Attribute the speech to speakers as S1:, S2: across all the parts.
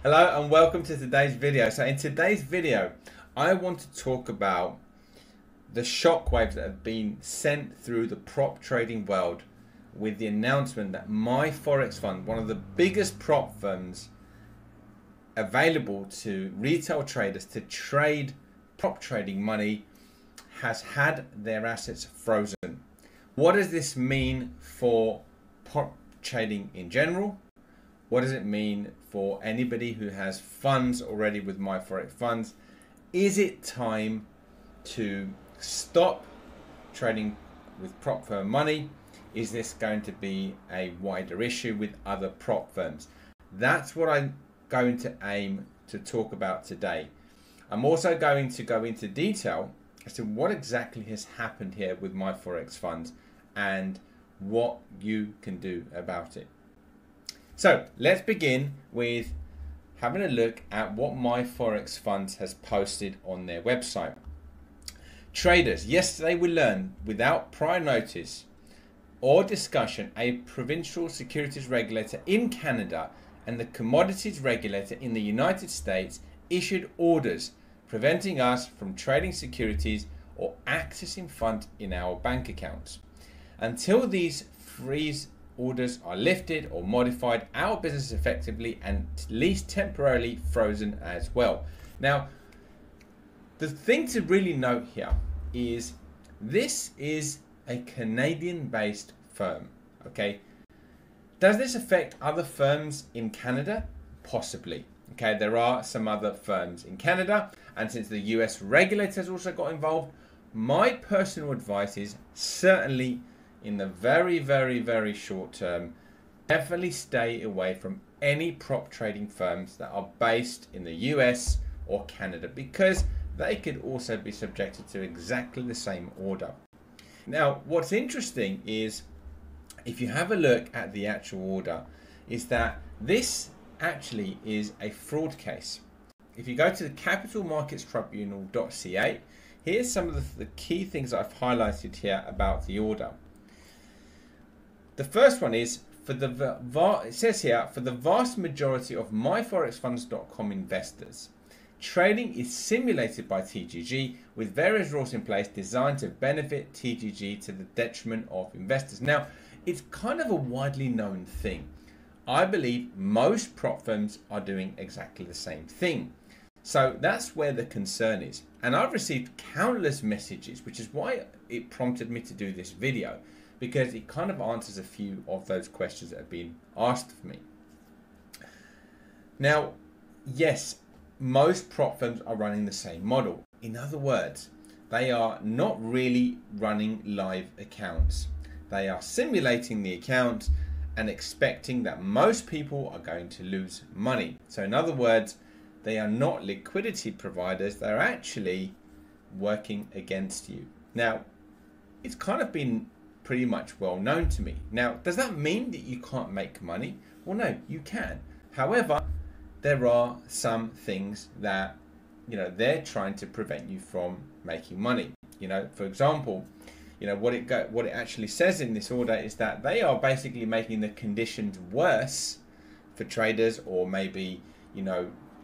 S1: Hello and welcome to today's video. So in today's video, I want to talk about the shockwaves that have been sent through the prop trading world with the announcement that My Forex Fund, one of the biggest prop firms available to retail traders to trade prop trading money, has had their assets frozen. What does this mean for prop trading in general? What does it mean for anybody who has funds already with My Forex Funds? Is it time to stop trading with prop firm money? Is this going to be a wider issue with other prop firms? That's what I'm going to aim to talk about today. I'm also going to go into detail as to what exactly has happened here with My Forex Funds and what you can do about it. So let's begin with having a look at what My Forex Funds has posted on their website. Traders, yesterday we learned without prior notice or discussion, a provincial securities regulator in Canada and the commodities regulator in the United States issued orders preventing us from trading securities or accessing funds in our bank accounts. Until these freeze orders are lifted or modified, our business is effectively and at least temporarily frozen as well. Now, the thing to really note here is this is a Canadian-based firm, okay? Does this affect other firms in Canada? Possibly. Okay, there are some other firms in Canada, and since the US regulators also got involved, my personal advice is certainly in the very short term, definitely stay away from any prop trading firms that are based in the US or Canada, because they could also be subjected to exactly the same order. Now, what's interesting is if you have a look at the actual order, is that this actually is a fraud case. If you go to the capitalmarketstribunal.ca, here's some of the key things that I've highlighted here about the order. The first one is, it says here, for the vast majority of myforexfunds.com investors, trading is simulated by TGG with various rules in place designed to benefit TGG to the detriment of investors. Now, it's kind of a widely known thing. I believe most prop firms are doing exactly the same thing. So that's where the concern is. And I've received countless messages, which is why it prompted me to do this video, because it kind of answers a few of those questions that have been asked of me. Now, yes, most prop firms are running the same model. In other words, they are not really running live accounts. They are simulating the account and expecting that most people are going to lose money. So in other words, they are not liquidity providers. They're actually working against you. Now, it's kind of been pretty much well known to me. Now, does that mean that you can't make money? Well, no, you can. However, there are some things that, they're trying to prevent you from making money. For example, what it actually says in this order is that they are basically making the conditions worse for traders, or maybe,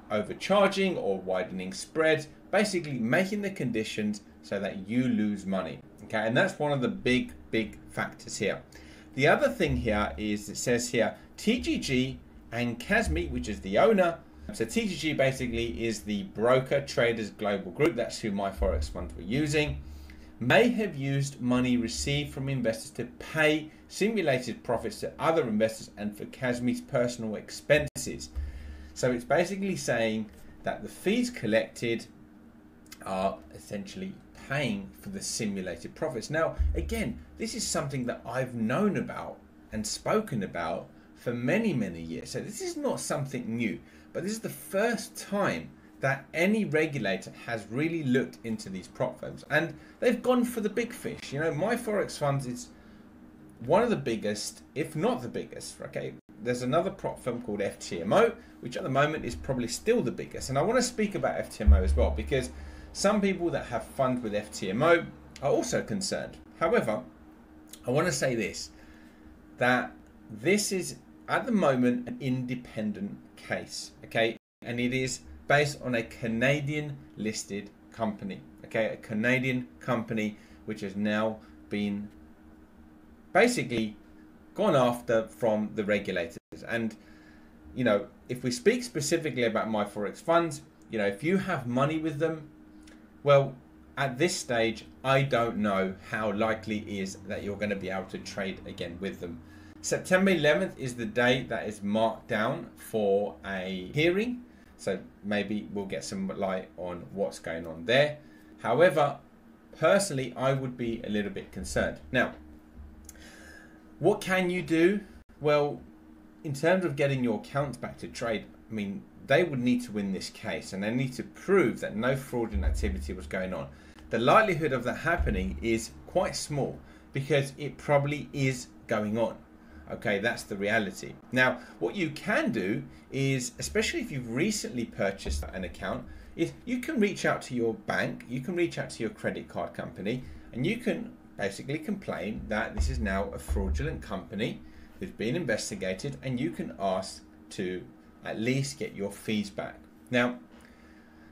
S1: overcharging or widening spreads, basically making the conditions so that you lose money. Okay, and that's one of the big factors here. The other thing here is, it says here, TGG and Casmi, which is the owner. So TGG basically is the broker traders global group. That's who My Forex Funds were using. May have used money received from investors to pay simulated profits to other investors and for Casmi's personal expenses. So it's basically saying that the fees collected are essentially paying for the simulated profits. Now, again, this is something that I've known about and spoken about for many years. So this is not something new, but this is the first time that any regulator has really looked into these prop firms, and they've gone for the big fish. My Forex Funds is one of the biggest, if not the biggest. Okay, there's another prop firm called FTMO, which at the moment is probably still the biggest, and I want to speak about FTMO as well, because some people that have funds with FTMO are also concerned. However, I want to say this, that this is at the moment an independent case. Okay, and it is based on a Canadian listed company. Okay, a Canadian company which has now been basically gone after from the regulators. And you know, if we speak specifically about My Forex Funds, you know, if you have money with them, well, at this stage, I don't know how likely it is that you're going to be able to trade again with them. September 11th is the date that is marked down for a hearing. So maybe we'll get some light on what's going on there. However, personally, I would be a little bit concerned. Now, what can you do? Well, in terms of getting your accounts back to trade, I mean, they would need to win this case and they need to prove that no fraudulent activity was going on. The likelihood of that happening is quite small because it probably is going on. Okay, that's the reality. Now, what you can do is, especially if you've recently purchased an account, is you can reach out to your bank, you can reach out to your credit card company, and you can basically complain that this is now a fraudulent company who's been investigated, and you can ask to at least get your fees back. Now,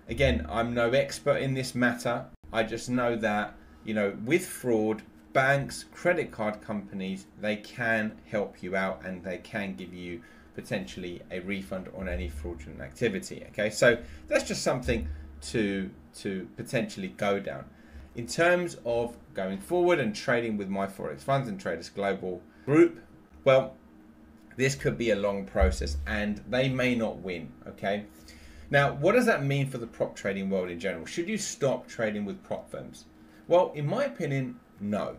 S1: again, I'm no expert in this matter. I just know that, you know, with fraud, banks, credit card companies, they can help you out and they can give you potentially a refund on any fraudulent activity. Okay, so that's just something to potentially go down. In terms of going forward and trading with My Forex Funds and Traders Global Group, well, this could be a long process and they may not win. Okay, now what does that mean for the prop trading world in general? Should you stop trading with prop firms? Well, in my opinion, no.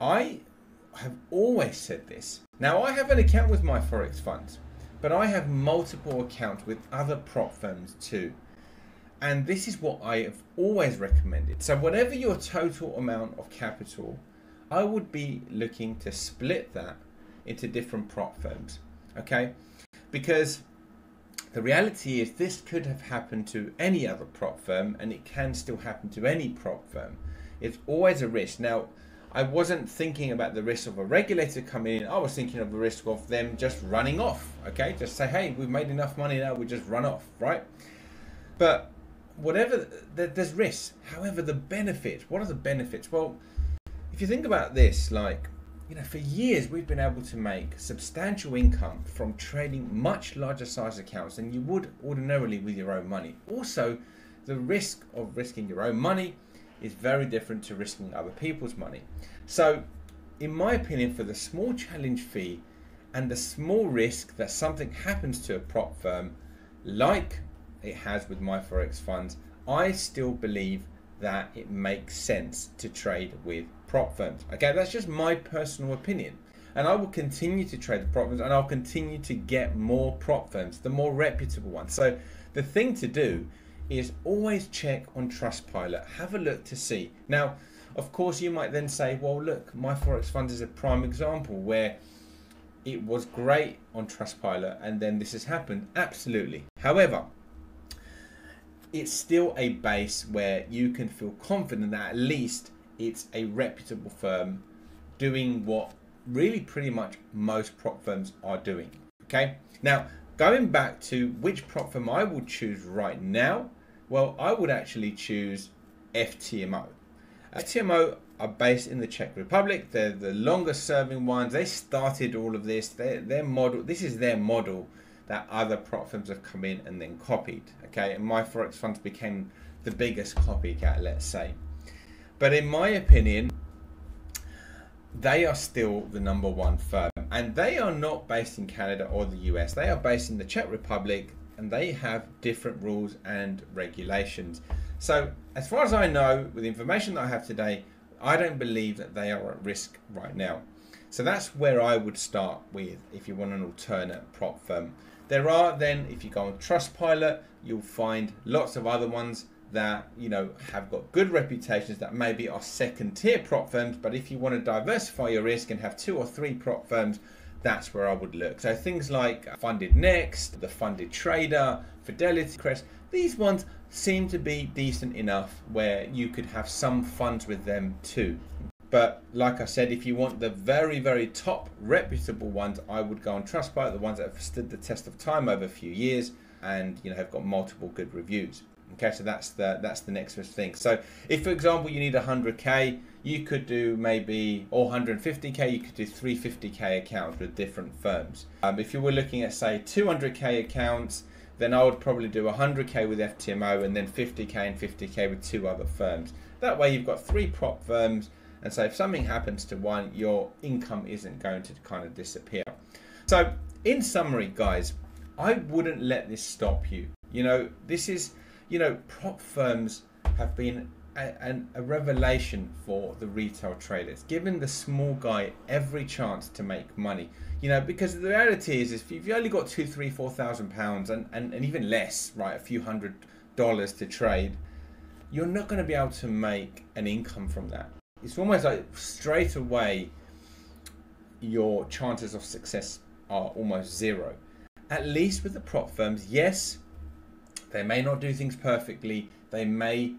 S1: I have always said this. Now, I have an account with My Forex Funds, but I have multiple accounts with other prop firms too. And this is what I have always recommended. So whatever your total amount of capital, I would be looking to split that into different prop firms. Okay? Because the reality is this could have happened to any other prop firm, and it can still happen to any prop firm. It's always a risk. Now, I wasn't thinking about the risk of a regulator coming in. I was thinking of the risk of them just running off. Okay, just say, hey, we've made enough money now, we just run off, right? But whatever, there's risks. However, the benefits, what are the benefits? Well, if you think about this, like, you know, for years we've been able to make substantial income from trading much larger size accounts than you would ordinarily with your own money. Also, the risk of risking your own money is very different to risking other people's money. So, in my opinion, for the small challenge fee and the small risk that something happens to a prop firm, like it has with My Forex Funds, I still believe that it makes sense to trade with prop firms. Okay, that's just my personal opinion. And I will continue to trade the prop firms, and I'll continue to get more prop firms, the more reputable ones. So the thing to do is always check on Trustpilot, have a look to see. Now, of course, you might then say, well, look, My Forex Funds is a prime example where it was great on Trustpilot and then this has happened. Absolutely. However, it's still a base where you can feel confident that at least it's a reputable firm doing what really pretty much most prop firms are doing. Okay. Now, going back to which prop firm I would choose right now, well, I would actually choose FTMO. FTMO are based in the Czech Republic. They're the longest serving ones. They started all of this. Their model, this is their model that other prop firms have come in and then copied. Okay, and My Forex Funds became the biggest copycat, let's say. But in my opinion, they are still the #1 firm, and they are not based in Canada or the US. They are based in the Czech Republic, and they have different rules and regulations. So as far as I know, with the information that I have today, I don't believe that they are at risk right now. So that's where I would start with if you want an alternate prop firm. There are then, if you go on Trustpilot, you'll find lots of other ones that, you know, have got good reputations that maybe are second tier prop firms. But if you want to diversify your risk and have 2 or 3 prop firms, that's where I would look. So things like Funded Next, the Funded Trader, Fidelity Crest, these ones seem to be decent enough where you could have some funds with them too. But like I said, if you want the very, very top reputable ones, I would go on Trustpilot, the ones that have stood the test of time over a few years. and have got multiple good reviews. Okay, so that's the next best thing. So if, for example, you need 100k, you could do maybe, or 150k, you could do 350k accounts with different firms. If you were looking at, say, 200k accounts, then I would probably do 100k with FTMO and then 50k and 50k with 2 other firms. That way you've got 3 prop firms, and so if something happens to one, your income isn't going to kind of disappear. So in summary, guys, I wouldn't let this stop you. This is, prop firms have been a revelation for the retail traders, giving the small guy every chance to make money. Because the reality is if you've only got £2,000, £3,000, £4,000 and even less, right, a few $100s to trade, you're not going to be able to make an income from that. It's almost like straight away your chances of success are almost zero. At least with the prop firms, yes, they may not do things perfectly. They may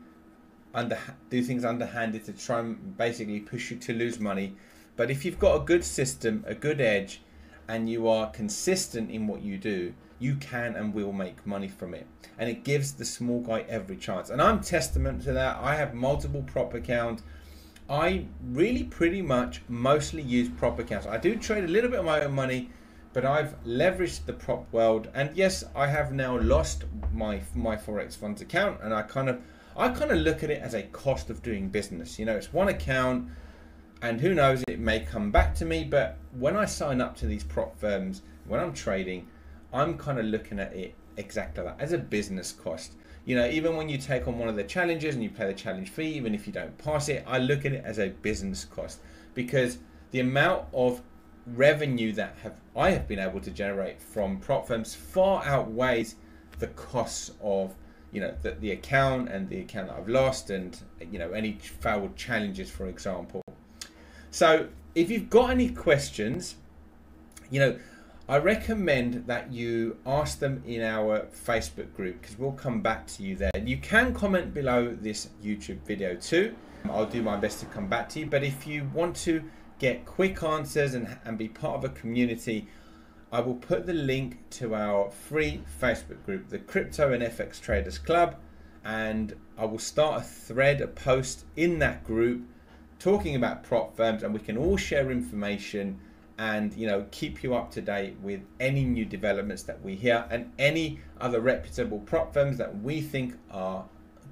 S1: do things underhanded to try and basically push you to lose money. But if you've got a good system, a good edge, and you are consistent in what you do, you can and will make money from it. And it gives the small guy every chance. And I'm testament to that. I have multiple prop accounts. I really pretty much mostly use prop accounts. I do trade a little bit of my own money, but I've leveraged the prop world. And yes, I have now lost my Forex Funds account, and I kind of look at it as a cost of doing business. It's one account, and who knows, it may come back to me. But when I sign up to these prop firms, when I'm trading, I'm kind of looking at it exactly like that, as a business cost. Even when you take on one of the challenges and you pay the challenge fee, even if you don't pass it, I look at it as a business cost, because the amount of revenue that I have been able to generate from prop firms far outweighs the costs of the account and the account that I've lost, and any failed challenges, for example. So if you've got any questions, I recommend that you ask them in our Facebook group, because we'll come back to you there. You can comment below this YouTube video too. I'll do my best to come back to you. But if you want to get quick answers and be part of a community, I will put the link to our free Facebook group, the Crypto and FX Traders Club, and I will start a thread, a post in that group talking about prop firms, and we can all share information and keep you up to date with any new developments that we hear, and any other reputable prop firms that we think are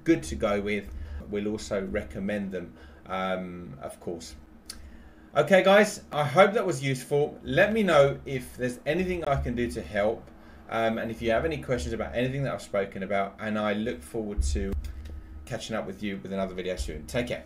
S1: good to go with. We'll also recommend them, of course. Okay guys, I hope that was useful. Let me know if there's anything I can do to help, and if you have any questions about anything that I've spoken about, and I look forward to catching up with you with another video soon. Take care.